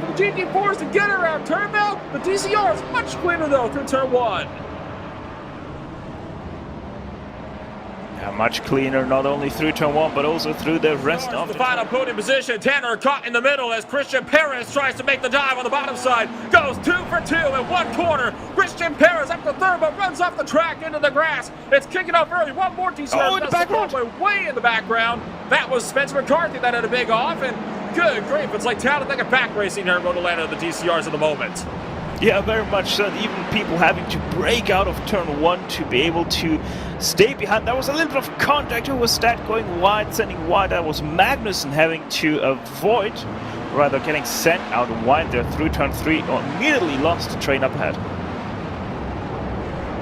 for the GT4s to get around turn now. The DCR is much cleaner though through turn 1. Yeah, much cleaner, not only through turn 1, but also through the rest of the final podium position. Tanner caught in the middle as Christian Perez tries to make the dive on the bottom side. Goes 2 for 2 in one corner. Christian Perez up to third, but runs off the track into the grass. It's kicking off early. One more DCR. In the background. Way in the background. That was Spencer McCarthy that had a big off, and good grief, it's like Talladega back racing here in Road Atlanta, the DCRs at the moment. Yeah, very much so. Even people having to break out of turn 1 to be able to stay behind. There was a little bit of contact. Who was that going wide, sending wide? That was Magnussen having to avoid, rather getting sent out wide there through turn 3, or immediately lost the train up ahead.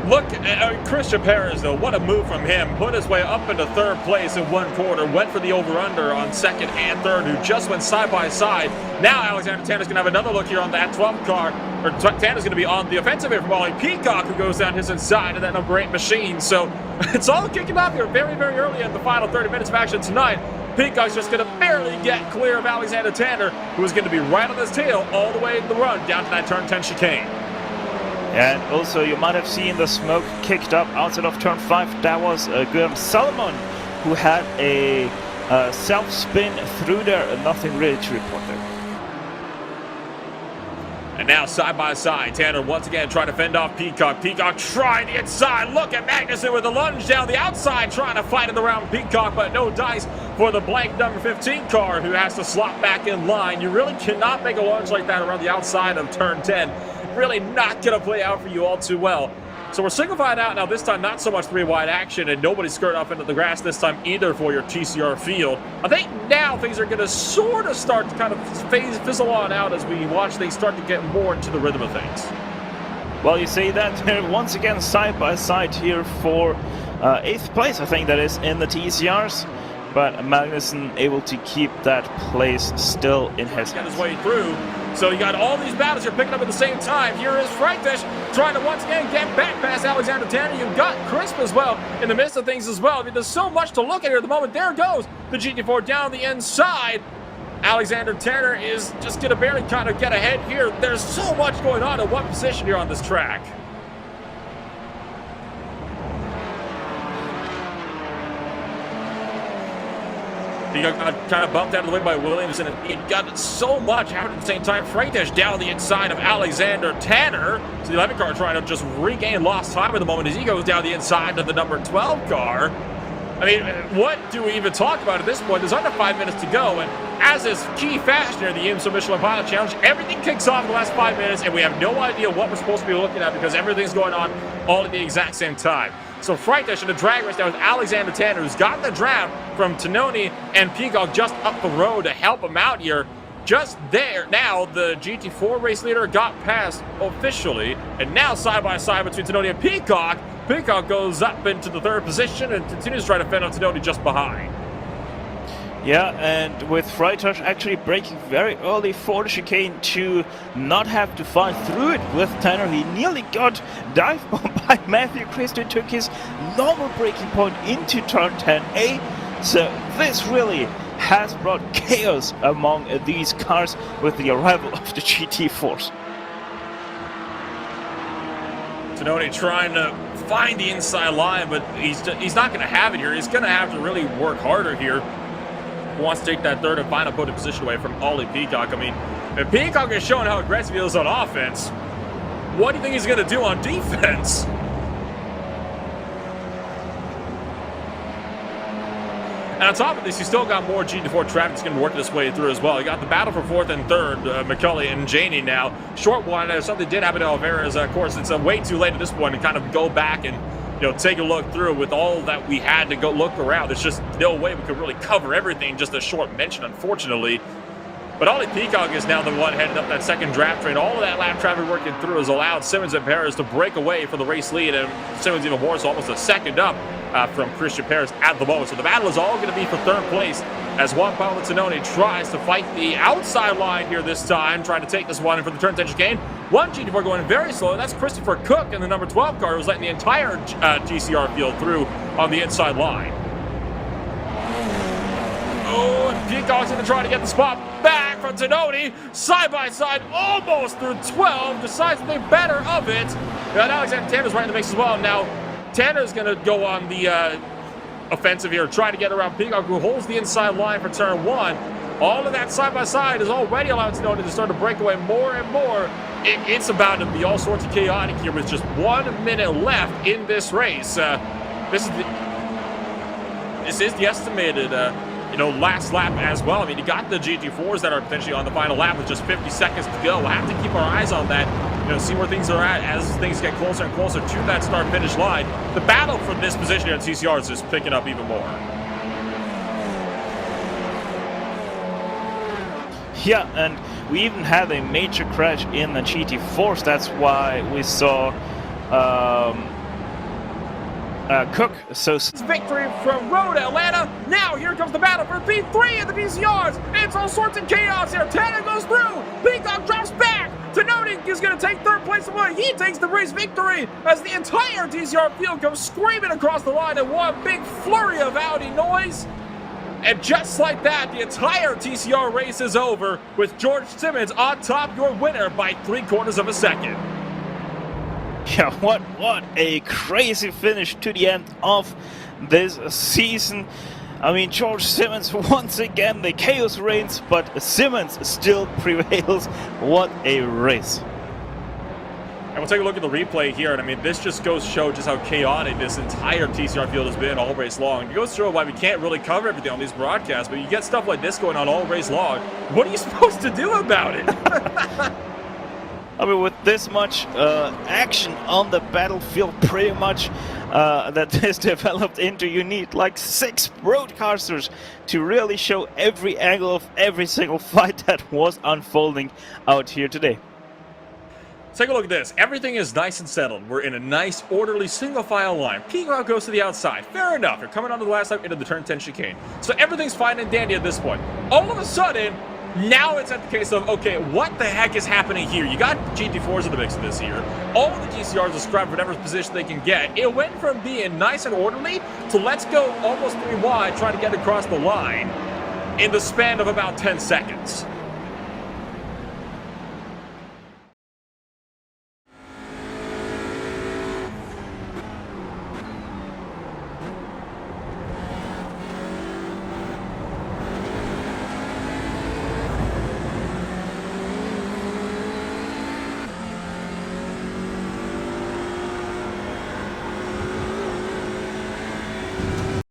Look at Christian Perez, though. What a move from him. Put his way up into third place in one quarter. Went for the over-under on second and third, who just went side by side. Now Alexander Tanner's going to have another look here on that 12 car. Or Tanner's going to be on the offensive here from Ollie Peacock, who goes down his inside of that number 8 machine. So it's all kicking off here very, very early in the final 30 minutes of action tonight. Peacock's just going to barely get clear of Alexander Tanner, who is going to be right on his tail all the way in the run down to that turn 10 chicane. And also, you might have seen the smoke kicked up outside of turn 5. That was Guillaume Salomon, who had a self-spin through there, and nothing really to report there. And now side by side, Tanner once again trying to fend off Peacock. Peacock trying the inside. Look at Magnussen with a lunge down the outside, trying to fight it around Peacock, but no dice for the blank number 15 car, who has to slot back in line. You really cannot make a lunge like that around the outside of turn 10. Really not going to play out for you all too well. So we're single file out now, this time not so much 3-wide action, and nobody's skirting off into the grass this time either for your TCR field. I think now things are going to sort of start to kind of fizzle on out as we watch things start to get more into the rhythm of things. Well, you see that once again side by side here for 8th place, I think that is, in the TCRs. But Magnussen able to keep that place still in his hands. Got his way through. So you got all these battles you're picking up at the same time. Here is Freitish trying to once again get back past Alexander Tanner. You've got Crisp as well in the midst of things as well. I mean, there's so much to look at here at the moment. There goes the GT4 down the inside. Alexander Tanner is just going to barely kind of get ahead here. There's so much going on in one position here on this track. He got kind of bumped out of the way by Williams, and he got so much happening at the same time. Freitish down the inside of Alexander Tanner. So the 11 car trying to just regain lost time at the moment as he goes down the inside of the number 12 car. I mean, what do we even talk about at this point? There's under 5 minutes to go, and as is key fashion here in the IMSA Michelin Pilot Challenge, everything kicks off in the last 5 minutes, and we have no idea what we're supposed to be looking at because everything's going on all at the exact same time. So Freitish in the drag race now with Alexander Tanner, who's got the draft from Tononi and Peacock just up the road to help him out here. Just there, now the GT4 race leader got passed officially, and now side by side between Tononi and Peacock. Peacock goes up into the 3rd position and continues to try to fend on Tononi just behind. Yeah, and with Freitish actually breaking very early for the chicane to not have to fight through it with Tanner. He nearly got dive bombed by Matthew Christie, took his normal braking point into turn 10A. So this really has brought chaos among these cars with the arrival of the GT4s. Tononi trying to find the inside line, but he's not going to have it here. He's going to have to really work harder here. Wants to take that 3rd and final podium position away from Ollie Peacock. I mean, if Peacock is showing how aggressive he is on offense, what do you think he's going to do on defense? And on top of this, you still got more GT4 traffic that's going to work this way through as well. You got the battle for 4th and 3rd, McCulley and Janey now. Short one, something did happen to Alvarez. Of course, it's way too late at this point to kind of go back and take a look through with all that we had to go look around. There's just no way we could really cover everything, just a short mention, unfortunately. But Ollie Peacock is now the one heading up that 2nd draft train. All of that lap traffic working through has allowed Simmons and Perez to break away for the race lead, and Simmons even more, so almost a 2nd up from Christian Perez at the moment. So the battle is all going to be for 3rd place as Juan Pablo Tononi tries to fight the outside line here this time, trying to take this one in for the turn 10 chicane. One GT4 going very slow, and that's Christopher Cook in the number 12 car, who's letting the entire GCR field through on the inside line. Oh, Peacock's going to try to get the spot back from Tononi. Side by side, almost through 12. Decides to think better of it. And Alexander Tanner's right in the mix as well. Now, Tanner's going to go on the offensive here, try to get around Peacock, who holds the inside line for turn 1. All of that side by side is already allowing Tononi to start to break away more and more. It's about to be all sorts of chaotic here with just 1 minute left in this race. This is the estimated, last lap as well. I mean, you got the GT4s that are potentially on the final lap with just 50 seconds to go. We'll have to keep our eyes on that, see where things are at as things get closer and closer to that start-finish line. The battle for this position here at TCR is just picking up even more. Yeah, and we even had a major crash in the GT4s. That's why we saw Cook. So victory from Road Atlanta. Now here comes the battle for P3 in the DCRs. It's all sorts of chaos here. Tanner goes through. Peacock drops back. Tononi is going to take third place away. He takes the race victory as the entire DCR field comes screaming across the line in one big flurry of Audi noise. And just like that, the entire TCR race is over with George Simmons on top, your winner by 3/4 of a second. Yeah, what a crazy finish to the end of this season. I mean, George Simmons once again, the chaos reigns, but Simmons still prevails. What a race. And we'll take a look at the replay here, and I mean, this just goes to show just how chaotic this entire TCR field has been all race long. It goes to show why we can't really cover everything on these broadcasts, but you get stuff like this going on all race long. What are you supposed to do about it? I mean, with this much action on the battlefield, pretty much that this developed into, you need like 6 broadcasters to really show every angle of every single fight that was unfolding out here today. Take a look at this. Everything is nice and settled. We're in a nice, orderly, single-file line. Peacock goes to the outside. Fair enough. You're coming onto the last lap into the turn 10 chicane. So everything's fine and dandy at this point. All of a sudden, now it's at the case of, okay, what the heck is happening here? You got GT4s in the mix of this here. All of the GCRs are scrubbed whatever position they can get. It went from being nice and orderly to let's go almost 3 wide trying to get across the line in the span of about 10 seconds.